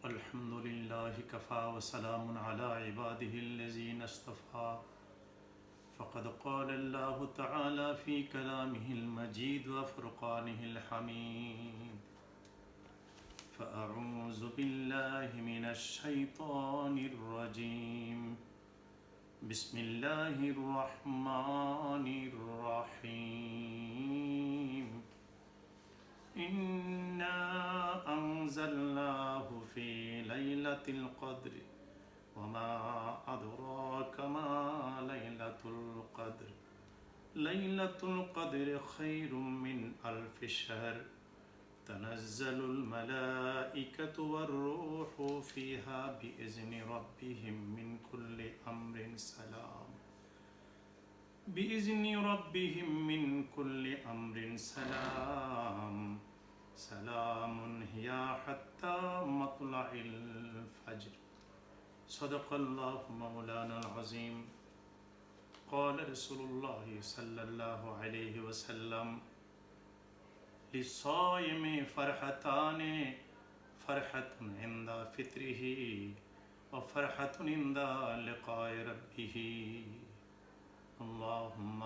الحمد لله كفى وسلام على عباده الذين اصطفى فقد قال الله تعالى في كلامه المجيد وفرقانه الحميد فأعوذ بالله من الشيطان الرجيم بسم الله الرحمن الرحيم إنا أنزلناه في ليلة القدر وما أدراك ما ليلة القدر ليلة القدر خير من ألف شهر تنزل الملائكة والروح فيها بإذن ربهم من كل أمر سلام بإذن ربهم من كل أمر سلام سلام هي حتى مطلع الفجر صدق الله مولانا العظيم قال رسول الله صلى الله عليه وسلم للصائم فرحتان فرحة عند فطره وفرحة عند لقاء ربه اللهم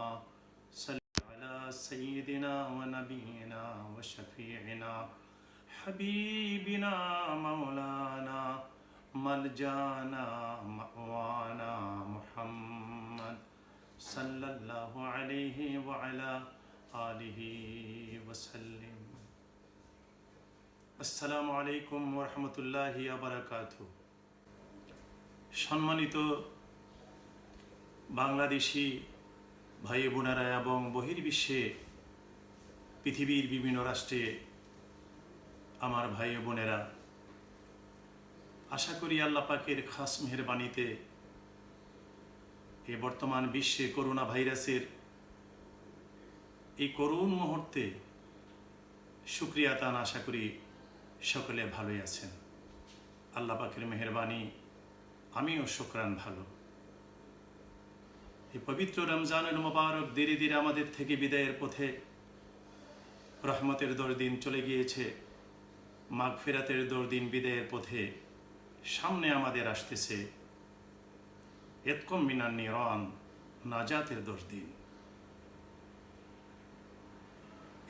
صل على سيدنا ونبينا وشفيعنا حبيبنا مولانا ملجانا مأوانا محمد صلى الله عليه وعلى آله وسلم السلام عليكم ورحمة الله وبركاته সম্মানিত বাংলাদেশি ভাই বোনেরা এবং বহির্বিশ্বে পৃথিবীর বিভিন্ন রাষ্ট্রে আমার ভাই বোনেরা, আশা করি আল্লাহ পাকের খাস মেহেরবানিতে এই বর্তমান বিশ্বে করোনা ভাইরাসের এই করুণ মুহূর্তে শুকরিয়া তান আশা করি সকলে ভালোই আছেন। আল্লাহ পাকের মেহেরবানি, আমিও শুকরান ভালো। এই পবিত্র রমজানুল মুবারক ধীরে ধীরে আমাদের থেকে বিদায়ের পথে, রহমতের দরদিন চলে গিয়েছে, মাগফিরাতের দরদিন বিদায়ের পথে সামনে আমাদের আসতেছে ইতকুম মিনান নিরান, নাজাতের দরদিন।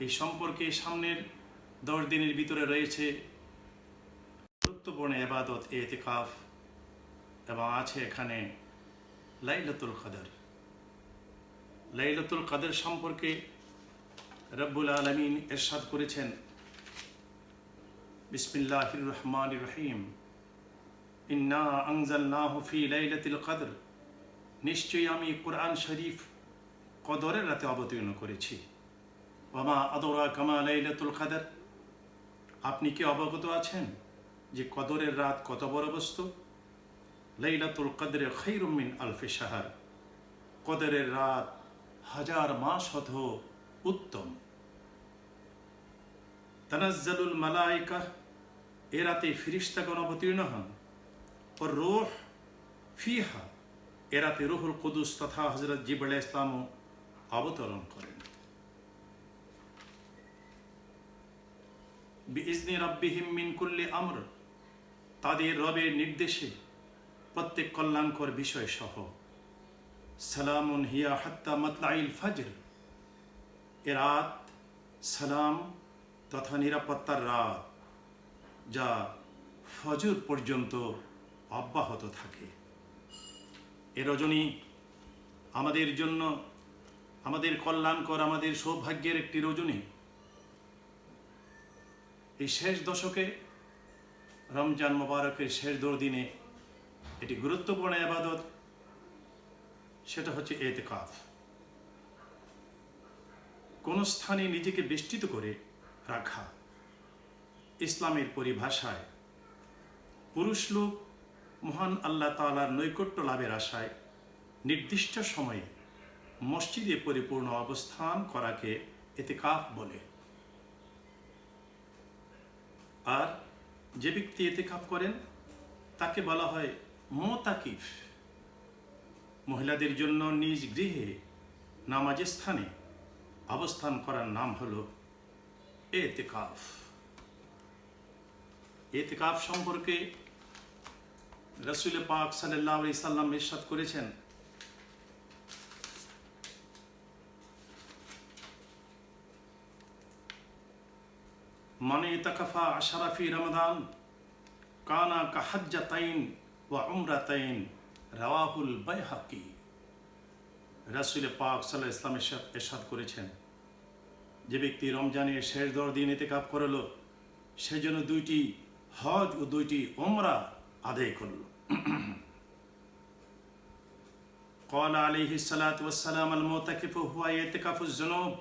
এই সম্পর্কে সামনের দরদিনের ভিতরে রয়েছে গুরুত্বপূর্ণ ইবাদত ইতিকাফ, এবং আছে এখানে লাইলাতুল কদর। লাইলাতুল কদর সম্পর্কে রব্বুল আলামিন ইরশাদ করেছেন, বিসমিল্লাহির রহমানির রহিম, ইন্না আনজালনাহু ফি লাইলাতিল কদর, নিশ্চয়ই আমি কুরআন শরীফ কদরের রাতে অবতীর্ণ করেছি। ওয়ামা আদরাকা মা লাইলাতুল কদর, আপনি কি অবগত আছেন যে কদরের রাত কত বড় বস্তু? লাইলাতুল কদরে খায়রুম মিন আলফি শাহর, কদরের রাত 1000 মাস হত উত্তম। তানাজ্জালুল মালায়েকা, এ রাতে ফেরেশতাগণ অবতীর্ণ হন। ও রূহ ফিহা, এ রাতে রূহুল কুদুস তথা হযরত জিবরাইল আলাইহিস সালাম অবতরণ করেন। বিইজনি রাব্বিহিম মিন কুল্লি আমর, তাদের রবের নির্দেশে প্রত্যেক কল্যাণকর বিষয় সহ। সালামুন হিয়া হাত্তা মাতলাইল ফজর, এ রাত সালাম তথা নিরাপত্তার রাত, যা ফজর পর্যন্ত অব্যাহত থাকে। এ রজনী আমাদের জন্য, আমাদের কল্যাণকর, আমাদের সৌভাগ্যের একটি রজনী। এই শেষ দশকে রমজান মুবারকের শেষ দিনে এটি গুরুত্বপূর্ণ ইবাদত, সেটা হচ্ছে ইতিকাফ। কোন স্থানে নিজেকে বেষ্টিত করে রাখা। ইসলামের পরিভাষায় পুরুষ লোক মহান আল্লাহ তাআলার নৈকট্য লাভের আশায় নির্দিষ্ট সময়ে মসজিদে পরিপূর্ণ অবস্থান করাকে ইতিকাফ বলে। আর যে ব্যক্তি ইতিকাফ করেন তাকে বলা হয় মুতাকিফ। মহিলাদের জন্য নিজ গৃহে নামাজের স্থানে অবস্থান করার নাম হলো ইতিকাফ। ইতিকাফ সম্পর্কে রাসূল পাক সাল্লাল্লাহু আলাইহি সাল্লাম ইরশাদ করেছেন, মান ইতাকাফা আশরা ফি রমাদান কানা কাহাজ্জাতাইন ওয়া উমরাতাইন, রাওয়াহুল বাইহাকি। রাসূল পাক সাল্লাল্লাহু আলাইহি সাল্লাম ইরশাদ করেছেন, যে ব্যক্তি রমজানের শেষ 10 দিন ইতিকাফ করলো, সে যেন 2টি হজ ও 2টি উমরা আদায় করল। قال عليه الصلاة والسلام المعتكف هو يعتكف الذنوب।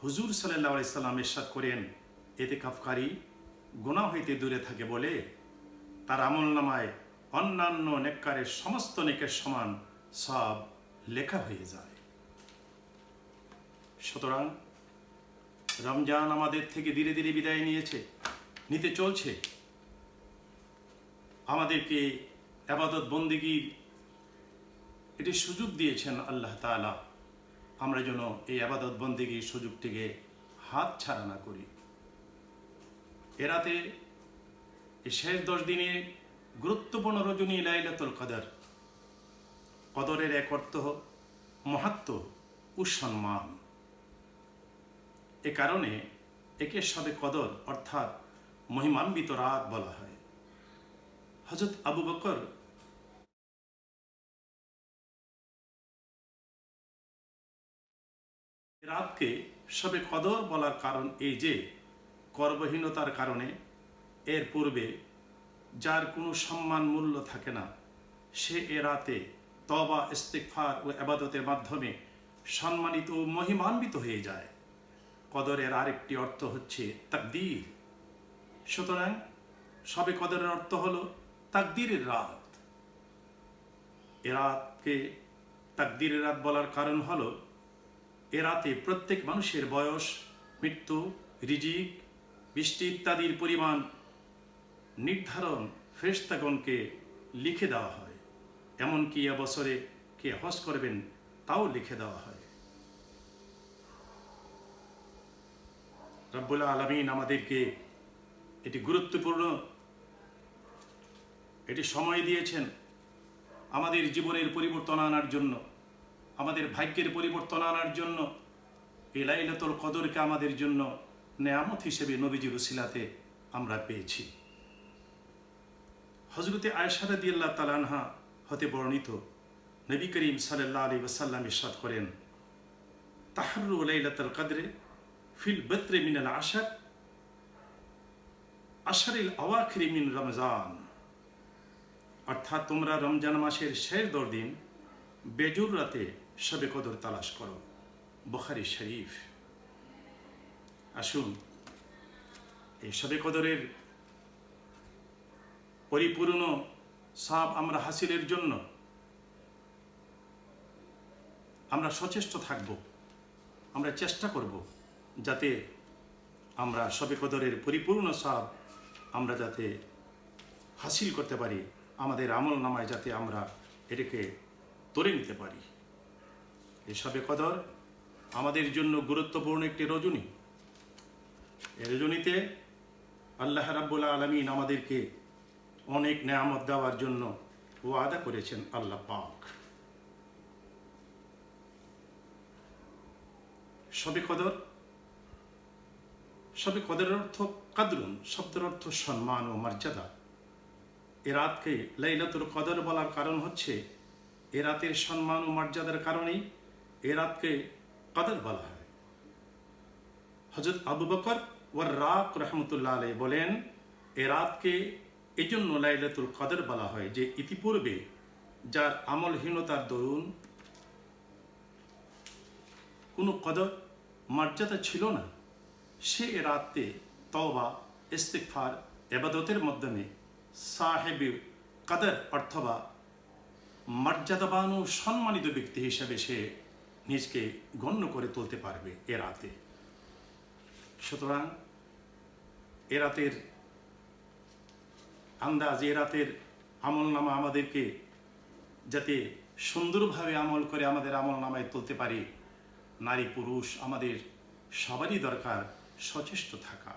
হুজুর সাল্লাল্লাহু আলাইহি সাল্লাম ইরশাদ করেন, ইতিকাফকারী গুনাহ হইতে দূরে থাকে বলে তার আমলনামায় অন্যান্য নেককারের সমস্ত নেকের সমান সব লেখা হয়ে যায়। সুতরাং রমজান আমাদের থেকে ধীরে ধীরে বিদায় নিতে চলছে। আমাদেরকে ইবাদত বন্দেগীর এটি সুযোগ দিয়েছেন আল্লাহ তাআলা। আমরা যেন এই ইবাদত বন্দেগীর সুযোগটিকে হাত ছাড়া না করি। এ রাতে এই শেষ 10 দিনে গুরুত্বপূর্ণ রজনী লাইলাতুল কদর। কদরের এক অর্থ মাহাত্ম্য ও সম্মান। এ কারণে একে শবে কদর অর্থাৎ মহিমান্বিত রাত বলা হয়। হযরত আবু বকর রাতকে শবে কদর বলার কারণ এই যে, কর্মহীনতার কারণে এর পূর্বে যার কোনো সম্মান মূল্য থাকে না, সে এ রাতে তওবা, ইস্তিগফার ও ইবাদতের মাধ্যমে সম্মানিত ও মহিমান্বিত হয়ে যায়। কদরের আরেকটি অর্থ হচ্ছে তাকদীর। সুতরাং শবে কদরের অর্থ হলো তাকদীরের রাত। এ রাতকে তাকদীরের রাত বলার কারণ হলো, এ রাতে প্রত্যেক মানুষের বয়স, মৃত্যু, রিজিক, বৃষ্টি ইত্যাদির পরিমাণ নির্ধারণ ফেরেশতাগণকে লিখে দেওয়া হয়। এমনকি এ বছরে কে হজ করবেন তাও লিখে দেওয়া হয়। রব্বুল আলামিন আমাদেরকে এটি গুরুত্বপূর্ণ এটি সময় দিয়েছেন আমাদের জীবনের পরিবর্তন আনার জন্য, আমাদের ভাগ্যের পরিবর্তন আনার জন্য। এই লাইলাতুল কদরকে আমাদের জন্য নেয়ামত হিসেবে নবীজির উসিলাতে আমরা পেয়েছি। হযরতে আয়েশা রাদিয়াল্লাহু তাআলা আনহা হতে বর্ণিত, নবী করিম সাল্লাল্লাহু আলাইহি ওয়াসাল্লাম ইরশাদ করেন, তাহাররু লাইলাতুল কদরে ফিল বত্রে মিনাল আশরিল আওয়াখির মিন রমজান। অর্থাৎ তোমরা রমজান মাসের শেষ 10 দিন বেজুর রাতে শবে কদর তালাশ করো। বুখারী শরীফ। আসুন এই শবে কদরের পরিপূর্ণ সওয়াব আমরা হাসিলের জন্য আমরা সচেষ্ট থাকব। আমরা চেষ্টা করব যাতে আমরা শবে কদরের পরিপূর্ণ সওয়াব আমরা যাতে হাসিল করতে পারি, আমাদের আমল নামায় যাতে আমরা এটাকে তুলে নিতে পারি। এই শবে কদর আমাদের জন্য গুরুত্বপূর্ণ একটি রজনী। এই রজনীতে আল্লাহ রাব্বুল আলামিন আমাদেরকে অনেক নেয়ামত দেওয়ার জন্য ওয়াদা করেছেন আল্লাহ পাক। শবে কদরের অর্থ কাদরুন, শব্দের অর্থ সম্মান ও মর্যাদা। এ রাতকে লাইলাতুল কদর বলার কারণ হচ্ছে, এ রাতের সম্মান ও মর্যাদার কারণেই এ রাতকে কদর বলা হয়। হযরত আবু বকর ওয়াররাক রাহমাতুল্লাহ আলাইহি বলেন, এ রাতকে এজন্য লাইলাতুল কদর বলা হয় যে ইতিপূর্বে যার আমলহীনতার দরুন কোনো কদর মর্যাদা ছিল না, সে এ রাতে তওবা, ইস্তিগফার, ইবাদতের মাধ্যমে সাহেবে কদর অথবা মর্যাদাবান ও সম্মানিত ব্যক্তি হিসেবে সে নিজকে গণ্য করে তুলতে পারবে এ রাতে। সুতরাং এ রাতের আন্দাজ, এ রাতের আমলনামা আমাদেরকে যাতে সুন্দরভাবে আমল করে আমাদের আমলনামায় তুলতে পারি, নারী পুরুষ আমাদের সবারই দরকার সচেষ্ট থাকা।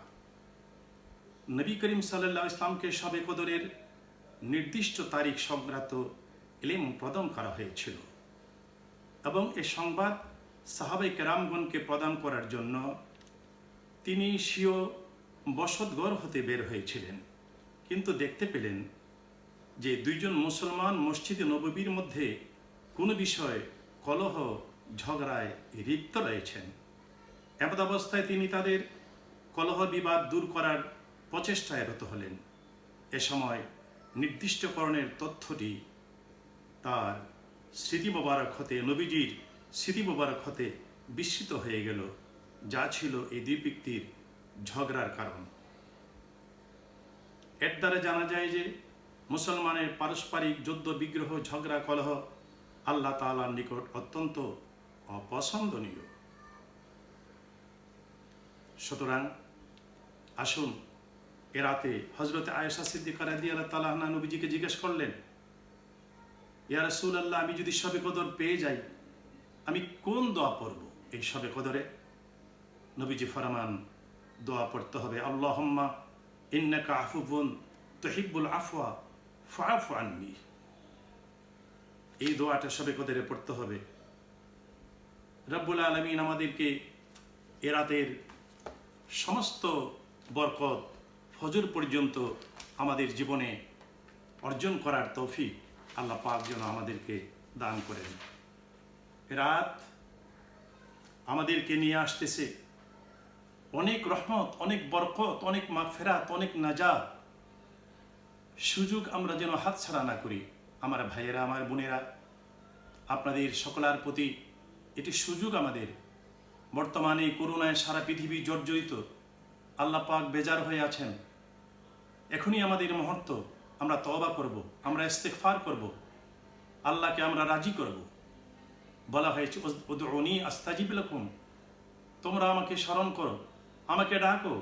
নবী করিম সাল্লাল্লাহু আলাইহি ইসলামকে শবে কদরের নির্দিষ্ট তারিখ সংক্রান্ত ইলম প্রদান করা হয়েছিল এবং এ সংবাদ সাহাবায়ে কেরামগণকে প্রদান করার জন্য তিনি স্বীয় বসতঘর হতে বের হয়েছিলেন, কিন্তু দেখতে পেলেন যে দুইজন মুসলমান মসজিদে নববীর মধ্যে কোনো বিষয়ে কলহ ঝগড়ায় লিপ্ত রয়েছেন। এমত অবস্থায় তিনি তাদের কলহ বিবাদ দূর করার প্রচেষ্টায় রত হলেন। এ সময় নির্দিষ্টকরণের তথ্যটি তার স্মৃতি মোবারক হতে, নবীজির স্মৃতি মোবারক হতে বিস্মৃত হয়ে গেল, যা ছিল এই দুই ব্যক্তির ঝগড়ার কারণ। এর দ্বারা জানা যায় যে মুসলমানের পারস্পরিক যুদ্ধ বিগ্রহ ঝগড়া কলহ আল্লাহ তাআলার নিকট অত্যন্ত অপছন্দনীয়। সুতরাং আসুন, এ রাতে হযরত আয়েশা সিদ্দিকা রাদিয়াল্লাহু তাআলা আনহা নবীজিকে জিজ্ঞেস করলেন, ইয়া রাসূলুল্লাহ, আমি যদি শবে কদর পেয়ে যাই, আমি কোন দোয়া পড়ব এই শবে কদরে? নবীজি ফরমান, দোয়া পড়তে হবে আল্লাহুম্মা ইন্নাকা আফুউন তুহিব্বুল আফওয়া ফাআফু আন্নী। এই দোয়াটা শবে কদরে পড়তে হবে। রব্বুল আলামিন আমাদেরকে এ রাতের সমস্ত বরকত ফজর পর্যন্ত আমাদের জীবনে অর্জন করার তৌফিক আল্লাহ পাক যেন আমাদেরকে দান করেন। রাত আমাদেরকে নিয়ে আসতেছে অনেক রহমত, অনেক বরকত, অনেক মাগফিরাত, অনেক নাজাত। সুযোগ আমরা যেন হাতছাড়া না করি। আমার ভাইয়েরা, আমার বোনেরা, আপনাদের সকলের প্রতি এটি সুযোগ আমাদের। বর্তমানে করোনায় সারা পৃথিবী জর্জরিত, আল্লাহ পাক বেজার হয়ে আছেন। এখনই আমাদের মুহূর্ত, আমরা তওবা করব, আমরা ইস্তিগফার করব, আল্লাহকে আমরা রাজি করব। বলা হয়েছে উদউনি আস্তাজিব লাকুম, তোমরা আমাকে স্মরণ করো, আমাকে ডাকো,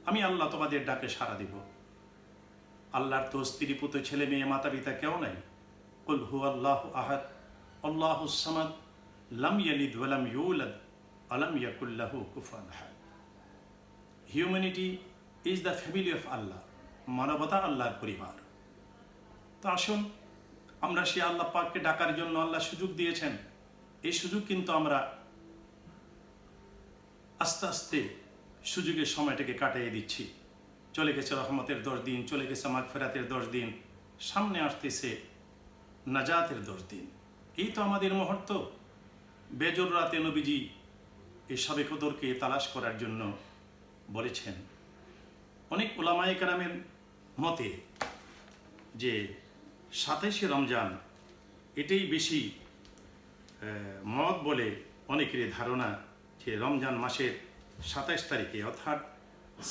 আমি আল্লাহ তোমাদের ডাকে সাড়া দিব। আল্লাহর তো স্ত্রী পুত্র ছেলে মেয়ে মাতা পিতা কেউ নাই। কুল হুয়াল্লাহু আহাদ আল্লাহুস সামাদ লাম ইয়ালিদ ওয়া লাম ইউলাদ ওয়া লাম ইয়াকুল লাহু কুফুয়ান আহাদ। Humanity is the family of Allah. মানবতা আল্লাহর পরিবার। তো আসুন, আমরা সেই আল্লাহ পাককে ডাকার জন্য আল্লাহ সুযোগ দিয়েছেন। এই সুযোগ কিন্তু আমরা আস্তে আস্তে সুযোগের সময়টাকে কাটিয়ে দিচ্ছি। চলে গেছে রহমতের 10 দিন, চলে গেছে মাগফিরাতের 10 দিন, সামনে আসতেছে নাজাতের 10 দিন। এই তো আমাদের মুহূর্ত। বেজর রাতে নবীজি এই শবে কদরকে তালাশ করার জন্য বলেছেন। অনেক উলামায়ে কেরামের মতে যে 27শে রমজান এটাই বেশি মত বলে অনেকেরই ধারণা, যে রমজান মাসের 27 তারিখে অর্থাৎ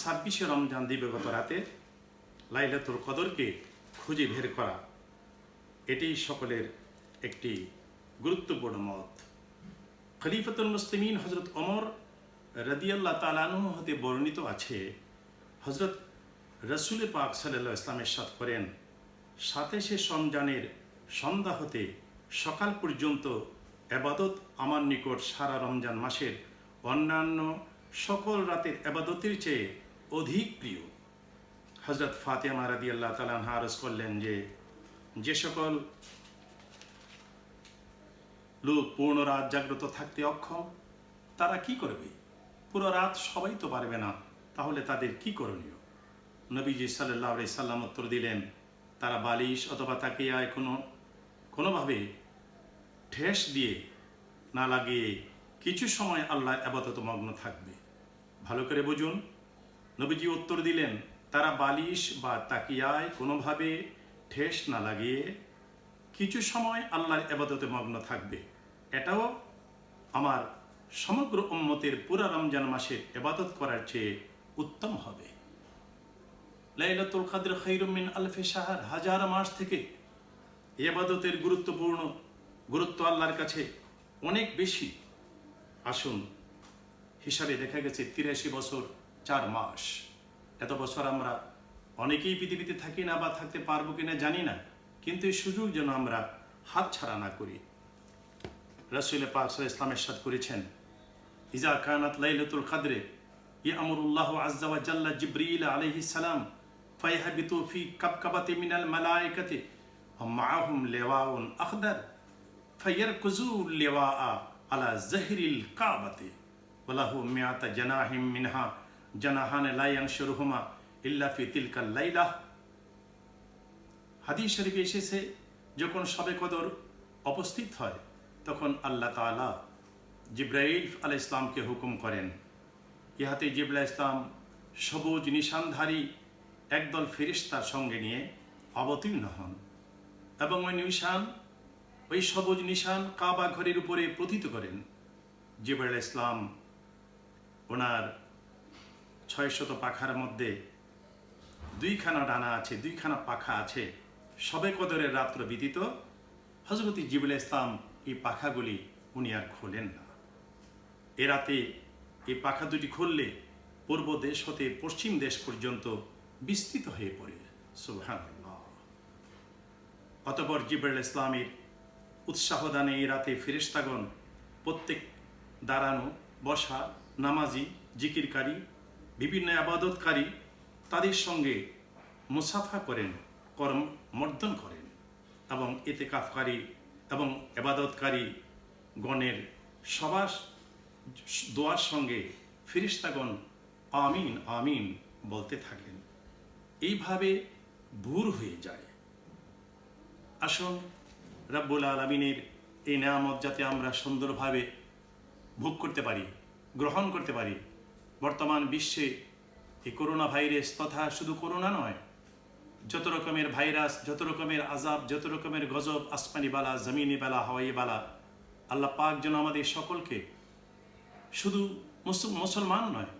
26শে রমজান দিবাগত রাতে লাইলাতুল কদরকে খুঁজে বের করা, এটাই সকলের একটি গুরুত্বপূর্ণ মত। খলিফাতুল মুসলিমিন হযরত ওমর রাদিয়াল্লাহু তাআলা আনহু হতে বর্ণিত আছে, হযরত রাসূল পাক সাল্লাল্লাহু আলাইহি ওয়াসাল্লাম ইরশাদ করেন, 27শে রমজানের সন্ধ্যা হতে সকাল পর্যন্ত ইবাদত আমার নিকট সারা রমজান মাসের অন্যান্য সকল রাতের ইবাদতের চেয়ে অধিক প্রিয়। হযরত ফাতেমা রাদিয়াল্লাহু তাআলা আনহা আরজ করলেন যে সকল লোক পূর্ণ রাত জাগ্রত থাকতে অক্ষম, তারা কি করবে? পুরো রাত সবাই তো পারবে না, তাহলে তাদের কি করণীয়? নবীজি সাল্লাল্লাহু আলাইহি সাল্লাম উত্তর দিলেন, তারা বালিশ অথবা তাকিয়ায় কোনোভাবে ঠেস দিয়ে না লাগিয়ে কিছু সময় আল্লাহ ইবাদত মগ্ন থাকবে। ভালো করে বুঝুন, নবীজি উত্তর দিলেন, তারা বালিশ বা তাকিয়ায় কোনোভাবে ঠেস না লাগিয়ে কিছু সময় আল্লাহর ইবাদতে মগ্ন থাকবে। এটাও আমার সমগ্র উম্মতের পুরা রমজান মাসের ইবাদত করার চেয়ে উত্তম হবে। লাইলাতুল কদর খায়রুম মিন আলফি শাহর, হাজার মাস থেকে ইবাদতের গুরুত্ব আল্লাহর কাছে অনেক বেশি। আসুন, হিসাবে দেখা গেছে 83 বছর 4 মাস। এত বছর আমরা অনেকেই পৃথিবীতে থাকি না বা থাকতে পারবো কিনা জানি না, কিন্তু এই সুযোগ যেন আমরা হাত ছাড়া না করি। রাসূল পাক সাল্লাল্লাহু আলাইহি ওয়াসাল্লাম ইরশাদ করেছেন, ইজা কানাত লাইলাতুল কদরে ইয়ামুরুল্লাহু আযজা ওয়া জাল্লা জিবরিল আলাইহিস সালাম ফায়াহবিতু ফি কাবকাবাতি মিনাল মালাইকাতি ওয়া মাআহুম লিওয়াউন আখদার ফায়ারকুজু লিওয়া আলা যাহরিল কাবাতি ওয়া লাহু মিআতা জানাহিম মিনহা জানাহান লা ইয়ানশুরুহুমা ইল্লা ফি তিলকাল লাইলা। হাদিস শরীফে এসেছে, যখন শবে কদর উপস্থিত হয় তখন আল্লাহ তাআলা জিবরাইল আলাইহিস সালামকে হুকুম করেন, ইহাতে জিবরাইল ইসলাম সবুজ নিশানধারী একদল ফেরেশতার সঙ্গে নিয়ে অবতীর্ণ হন এবং ওই সবুজ নিশান কাবা ঘরের উপরে প্রথিত করেন। জিবরাইল ইসলাম ওনার 600 পাখার মধ্যে 2খানা ডানা আছে, 2খানা পাখা আছে। শবে কদরের রাত্র ব্যতীত হযরত জিবরাইল ইসলাম এই পাখাগুলি উনি আর খোলেন না। এ রাতে এই পাখা দুটি খুললে পূর্ব দেশ হতে পশ্চিম দেশ পর্যন্ত বিস্তৃত হয়ে পড়ে। সুবহানাল্লাহ। অতঃপর জিবরাইল ইসলামের উৎসাহ দানে এই রাতে ফেরেশতাগণ প্রত্যেক দাঁড়ানো, বসা, নামাজি, জিকিরকারী, বিভিন্ন ইবাদতকারী তাদের সঙ্গে মুসাফা করেন, করমর্দন করেন এবং ইতিকাফকারী এবং ইবাদতকারী গণের সবার দোয়ার সঙ্গে ফেরেশতাগণ আমিন আমিন বলতে থাকেন। এইভাবে ভোর হয়ে যায়। আসুন রব্বুল আলামিনের এই নেয়ামত যাতে আমরা সুন্দরভাবে ভোগ করতে পারি, গ্রহণ করতে পারি। বর্তমান বিশ্বে এই করোনা ভাইরাস তথা শুধু করোনা নয়, যত রকমের ভাইরাস, যত রকমের আযাব, যত রকমের গজব, আসমানি বালা, জমিনি বালা, হাওয়াই বালা, আল্লাহ পাক যেন আমাদের সকলকে, শুধু মুসলমান নয়,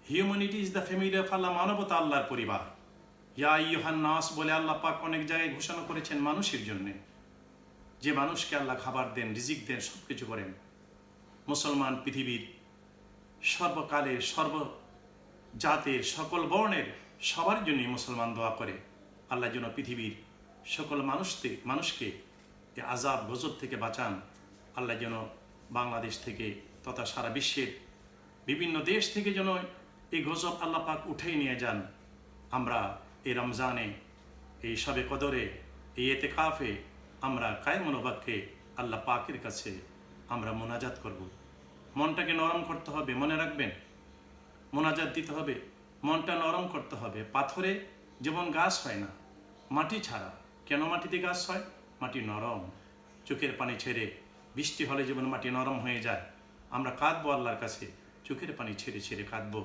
humanity is the family of Allah, মানবতা আল্লাহর পরিবার। ইয়া আইয়ুহান নাস বলে আল্লাহ পাক অনেক জায়গায় ঘোষণা করেছেন মানুষের জন্যে, যে মানুষকে আল্লাহ খাবার দেন, রিজিক দেন, সব কিছু করেন। মুসলমান পৃথিবীর সর্বকালের, সর্বজাতের, সকল বর্ণের সবার জন্যই মুসলমান দোয়া করে আল্লাহ যেন পৃথিবীর সকল মানুষকে এই আযাব গজব থেকে বাঁচান। আল্লাহ যেন বাংলাদেশ থেকে তথা সারা বিশ্বের বিভিন্ন দেশ থেকে যেন এই গজব আল্লাহ পাক উঠিয়ে নিয়ে যান। আমরা এই রমজানে, এই শবে কদরে, এই ইতিকাফে আমরা কায়েমুল বাক্যে আল্লাহ পাকের কাছে আমরা মোনাজাত করব। মনটাকে নরম করতে হবে, মনে রাখবেন, মোনাজাত দিতে হবে, মনটা নরম করতে হবে। পাথরে যেমন গাছ হয় না মাটি ছাড়া, কেন মাটিতে গাছ হয়? মাটি নরম, চোখের পানি ছেড়ে বৃষ্টি হলে যেমন মাটি নরম হয়ে যায়, আমরা কাঁদবো আল্লাহর কাছে, চোখের পানি ছেড়ে ছেড়ে কাঁদবো।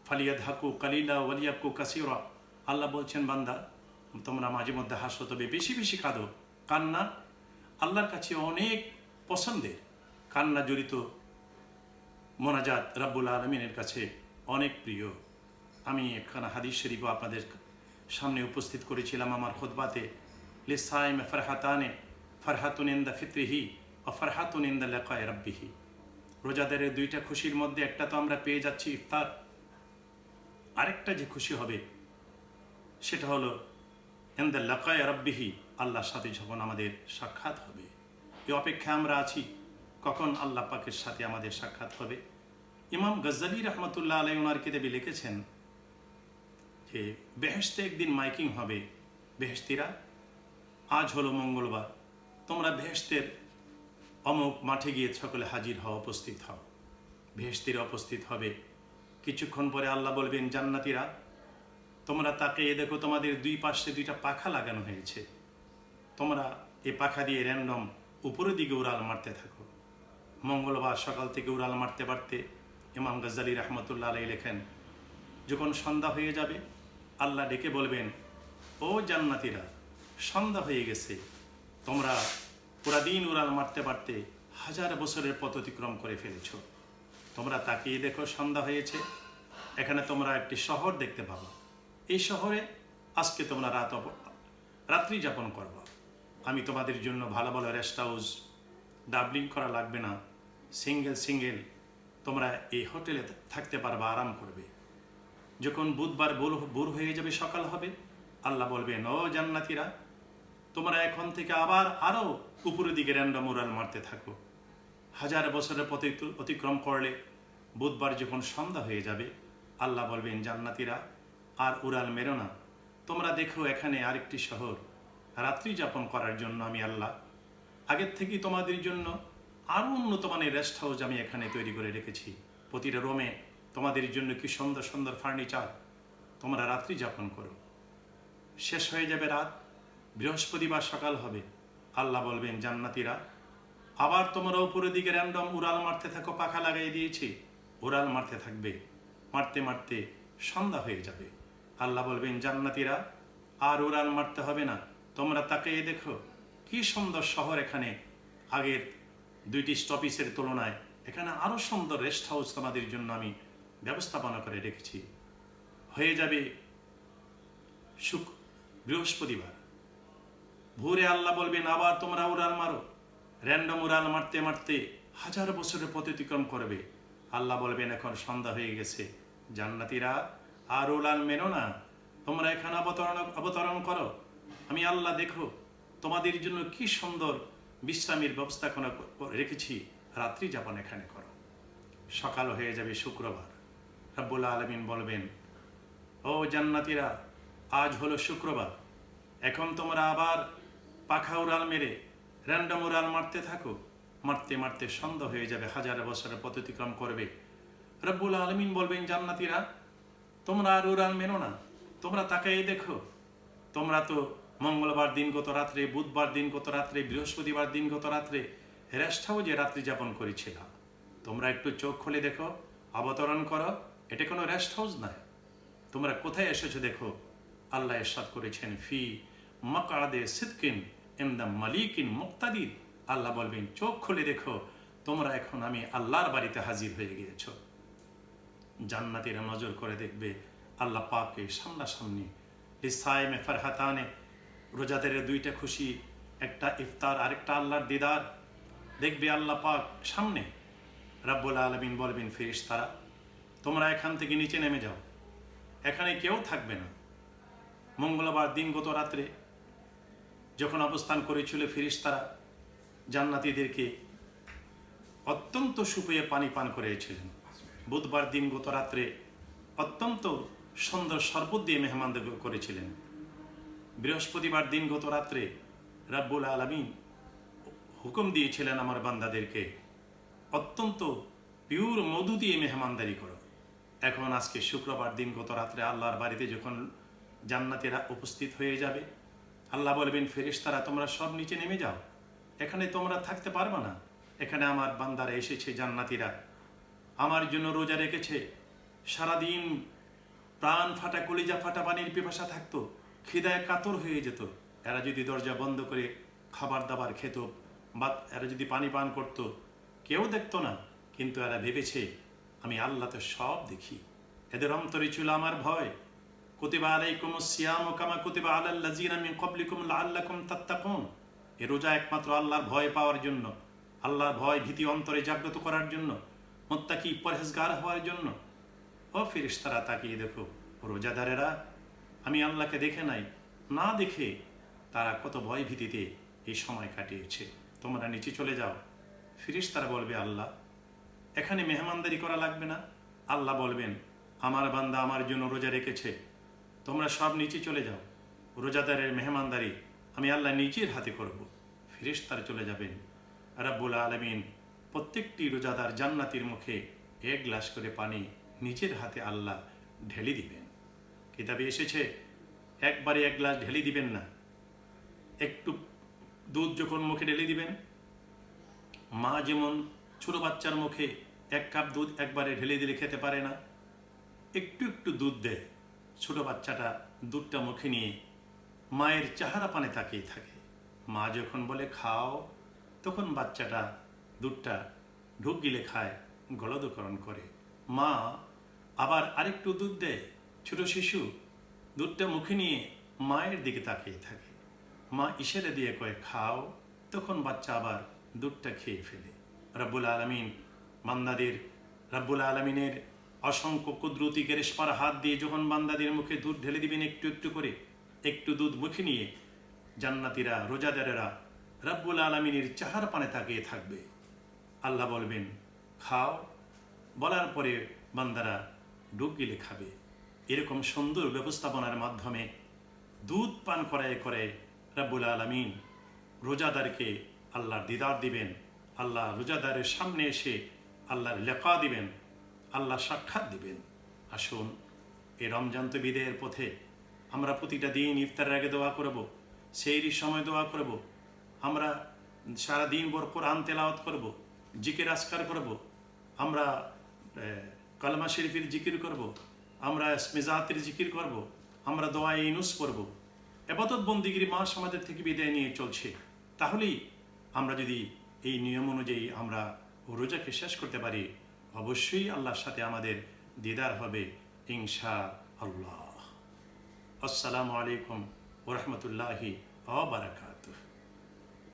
ফালিয়াদহাকু কালিলা ওয়ালিয়াবকু কাসীরা। আল্লাহ বলছেন, বান্দা তোমরা মাঝে মধ্যে হাসো, তবে বেশি বেশি কাঁদো। কান্না আল্লাহর কাছে অনেক পছন্দের, কান্না জড়িত মোনাজাত রব্বুল আলামিনের কাছে অনেক প্রিয়। আমি একখানা হাদিস শরীফও আপনাদের সামনে উপস্থিত করেছিলাম আমার খুতবাতে। লিসাইম ফারহাতানে, ফারহাতুন ইনদা ফিত্রিহি ওয়া ফারহাতুন ইনদা লিকাই রাব্বিহি। রোজাদারের 2টা খুশির মধ্যে একটা তো আমরা পেয়ে যাচ্ছি ইফতার, আরেকটা যে খুশি হবে সেটা হলো ইনদা লিকাই রাব্বিহি, আল্লাহর সাথে যখন আমাদের সাক্ষাৎ হবে। এই অপেক্ষায় আমরা আছি কখন আল্লাহ পাকের সাথে আমাদের সাক্ষাৎ হবে। ইমাম গজ্জালী রহমতুল্লাহ আলাইহি ওনার কিতাবে লিখেছেন যে বেহেশতে একদিন মাইকিং হবে, বেহেশতিরা আজ হলো মঙ্গলবার, তোমরা বেহেশতের অমুক মাঠে গিয়ে সকলে হাজির হও, উপস্থিত হও। বেহেশতিরা উপস্থিত হবে। কিছুক্ষণ পরে আল্লাহ বলবেন, জান্নাতীরা তোমরা তাকিয়ে দেখো, তোমাদের 2 পাশে 2টা পাখা লাগানো হয়েছে, তোমরা এই পাখা দিয়ে র্যান্ডম উপরের দিকে উড়াল মারতে থাকো। মঙ্গলবার সকাল থেকে উড়াল মারতে পারতে ইমাম গজ্জালী রহমতুল্লাহ আলাইহি লেখেন, যখন সন্ধ্যা হয়ে যাবে আল্লাহ ডেকে বলবেন, ও জান্নাতীরা সন্ধ্যা হয়ে গেছে, তোমরা পুরা দিন উড়াল মারতে পারতে 1000 বছরের পথ অতিক্রম করে ফেলেছ। তোমরা তাকিয়ে দেখো, সন্ধ্যা হয়েছে, এখানে তোমরা একটি শহর দেখতে পাবো। এই শহরে আজকে তোমরা রাত্রি যাপন করবা। আমি তোমাদের জন্য ভালো ভালো রেস্ট হাউস, ডাবলিং করা লাগবে না, সিঙ্গেল তোমরা এই হোটেলে থাকতে পারবা, আরাম করবে। যখন বুধবার ভোর হয়ে যাবে, সকাল হবে, আল্লাহ বলবেন, ও জান্নাতীরা তোমরা এখন থেকে আবার আরো উপরের দিকে র্যান্ডম উড়াল মারতে থাকো। 1000 বছরের পথ অতিক্রম করলে বুধবার যখন সন্ধ্যা হয়ে যাবে, আল্লাহ বলবেন, জান্নাতীরা আর উড়াল মেরো না। তোমরা দেখো এখানে আরেকটি শহর রাত্রি যাপন করার জন্য আমি আল্লাহ আগের থেকেই তোমাদের জন্য আরও উন্নত মানের রেস্ট হাউস আমি এখানে তৈরি করে রেখেছি। প্রতিটা রুমে তোমাদের জন্য কি সুন্দর সুন্দর ফার্নিচার। তোমরা রাত্রি যাপন করো। শেষ হয়ে যাবে রাত, বৃহস্পতিবার সকাল হবে। আল্লাহ বলবেন জান্নাতীরা আবার তোমরা উপরের দিকে র্যান্ডম উড়াল মারতে থাকো, পাখা লাগাই দিয়েছি, উড়াল মারতে থাকবে। মারতে মারতে সন্ধ্যা হয়ে যাবে। আল্লাহ বলবেন জান্নাতীরা আর উড়াল মারতে হবে না, তোমরা তাকিয়ে দেখো কি সুন্দর শহর। এখানে আগের 2টি স্টপিসের তুলনায় এখানে আরও সুন্দর রেস্ট হাউস তোমাদের জন্য আমি ব্যবস্থাপনা করে রেখেছি। হয়ে যাবে বৃহস্পতিবার ভোরে আল্লাহ বলবেন আবার তোমরা উড়াল মারো। র্যান্ডম উড়াল মারতে মারতে 1000 বছরের পথ অতিক্রম করবে। আল্লাহ বলবেন এখন সন্ধ্যা হয়ে গেছে, জান্নাতীরা আর উড়াল মেরো না, তোমরা এখানে অবতরণ করো। আমি আল্লাহ দেখো তোমাদের জন্য কি সুন্দর বিশ্রামের ব্যবস্থা রেখেছি, রাত্রি যাপন এখানে করো। সকাল হয়ে যাবে শুক্রবার। রব্বুল আলামিন বলবেন ও জান্নাতীরা আজ হলো শুক্রবার, এখন তোমরা আবার পাখা উড়াল মেরে র্যান্ডম উড়াল মারতে থাকো। মারতে মারতে সন্ধ্যা হয়ে যাবে, 1000 বছরের পথ অতিক্রম করবে। রব্বুল আলামিন বলবেন জান্নাতীরা তোমরা আর উড়াল মেরো না, তোমরা তাকাই দেখো, তোমরা তো মঙ্গলবার দিন গত রাত্রে, বুধবার দিন গত রাত্রে, বৃহস্পতিবার দিন গত রাত্রে রেস্ট হাউসে রাত্রি যাপন করেছিলাম। তোমরা একটু চোখ খুলে দেখো, অবতরণ করো। এটা কোনো রেস্ট হাউস নয়, তোমরা কোথায় এসেছো দেখো। আল্লাহ ইরশাদ করেছেন ফি মাকআদে সিদকিন ইনদা মালিকিন মুক্তাদির। আল্লাহ বলবেন চোখ খুলে দেখো, তোমরা এখন আমি আল্লাহর বাড়িতে হাজির হয়ে গিয়েছো। জান্নাতীরা নজর করে দেখবে আল্লাহ পাককে সামনাসামনি। লিসাইমে ফারহাতানে, রোজাদারের 2টা খুশি, একটা ইফতার আরেকটা আল্লাহর দিদার। দেখবে আল্লাহ পাক সামনে। রব্বুল আলামিন বলবেন ফেরেশতারা তোমরা এখান থেকে নিচে নেমে যাও, এখানে কেউ থাকবে না। মঙ্গলবার দিন গত রাত্রে যখন অবস্থান করেছিল ফেরেশতারা জান্নাতীদেরকে অত্যন্ত সুপেয় পানি পান করিয়েছিলেন। বুধবার দিন গত রাত্রে অত্যন্ত সুন্দর শরবত দিয়ে মেহমানদের করেছিলেন। বৃহস্পতিবার দিন গত রাত্রে রব্বুল আলামিন হুকুম দিয়েছিলেন আমার বান্দাদেরকে অত্যন্ত পিওর মধু দিয়ে মেহমানদারি করো। এখন আজকে শুক্রবার দিন গত রাত্রে আল্লাহর বাড়িতে যখন জান্নাতীরা উপস্থিত হয়ে যাবে, আল্লাহ বলবেন ফেরেশতারা তোমরা সব নিচে নেমে যাও, এখানে তোমরা থাকতে পারবে না। এখানে আমার বান্দারা এসেছে, জান্নাতীরা আমার জন্য রোজা রেখেছে। সারাদিন প্রাণ ফাটা কলিজা ফাটা পানির পিপাসা থাকতো, খিদায় কাতর হয়ে যেত। এরা যদি দরজা বন্ধ করে খাবার দাবার খেত বা এরা যদি পানি পান করত, কেউ দেখতো না। কিন্তু এরা ভেবেছে আমি আল্লাহ তো সব দেখি। এদের অন্তরে ছিল আমার ভয়। কুতিবা আলাইকুমুস সিয়ামু কামা কুতিবা আলাল লাযিনা মিন ক্বাবলিকুম লাআল্লাকুম তাত্তাকুন। এই রোজা একমাত্র আল্লাহর ভয় পাওয়ার জন্য, আল্লাহর ভয় ভীতি অন্তরে জাগ্রত করার জন্য, মুত্তাকি পরহেজগার হওয়ার জন্য। ও ফেরেশতারা তাকিয়ে দেখো, রোজাদারেরা আমি আল্লাহকে দেখে নাই, না দেখে তারা কত ভয় ভীতিতে এই সময় কাটিয়েছে। তোমরা নিচে চলে যাও। ফেরেশতারা বলবে আল্লাহ এখানে মেহমানদারি করা লাগবে না। আল্লাহ বলবেন আমার বান্দা আমার জন্য রোজা রেখেছে, তোমরা সব নিচে চলে যাও। রোজাদারের মেহমানদারি আমি আল্লাহ নিজের হাতে করব। ফেরেশতারা চলে যাবেন। রব্বুল আলামিন প্রত্যেকটি রোজাদার জান্নাতীর মুখে 1 গ্লাস করে পানি নিজের হাতে আল্লাহ ঢেলে দিবেন। কিতাবে এসেছে একবারে 1 গ্লাস ঢেলে দিবেন না, একটু দুধ যখন মুখে ঢেলে দিবেন, মা যেমন ছোট বাচ্চার মুখে 1 কাপ দুধ একবারে ঢেলে দিলে খেতে পারে না, একটু একটু দুধ দেয়। ছোট বাচ্চাটা দুধটা মুখে নিয়ে মায়ের চেহারা পানে তাকিয়ে থাকে। মা যখন বলে খাও, তখন বাচ্চাটা দুধটা ঢুক গিলে খায়, গলদকরণ করে। মা আবার আরেকটু দুধ দেয়। ছোট শিশু দুধটা মুখে নিয়ে মায়ের দিকে তাকিয়ে থাকে। মা ইশারা দিয়ে কয় খাও, তখন বাচ্চা আবার দুধটা খেয়ে ফেলে। রব্বুল আলামিন বান্দাদের, রব্বুল আলামিনের অসংখ্য কুদরতি গেরেশপার হাত দিয়ে যখন বান্দাদের মুখে দুধ ঢেলে দিবেন একটু একটু করে, একটু দুধ মুখে নিয়ে জান্নাতীরা রোজাদারেরা রব্বুল আলামিনের চেহারা পানে তাকিয়ে থাকবে। আল্লাহ বলবেন খাও, বলার পরে বান্দারা ডুব গিলে খাবে। এরকম সুন্দর ব্যবস্থাপনার মাধ্যমে দুধ পান করায় করে রব্বুল আলামিন রোজাদারকে আল্লাহর দিদার দিবেন, আল্লাহ রোজাদারের সামনে এসে আল্লাহর লেখা দিবেন, আল্লাহ সাক্ষাৎ দিবেন। আসুন এই রমজান তো বিদায়ের পথে, আমরা প্রতিটা দিন ইফতারের আগে দোয়া করব, সেহরির সময় দোয়া করব, আমরা সারাদিন ভর কোরআন তেলাওয়াত করব, জিকির আসকার করব, আমরা কালমা শরীফের জিকির করব, আমরা মিজাতের জিকির করব, আমরা দোয়া ইনুস করব। এবাদত বন্দিগির মাস আমাদের থেকে বিদায় নিয়ে চলছে। তাহলেই আমরা যদি এই নিয়ম অনুযায়ী আমরা রোজাকে শেষ করতে পারি, অবশ্যই আল্লাহর সাথে আমাদের দিদার হবে ইনশা আল্লাহ। আসসালামু আলাইকুম ওয়া রাহমাতুল্লাহি ওয়া বারাকাতুহু।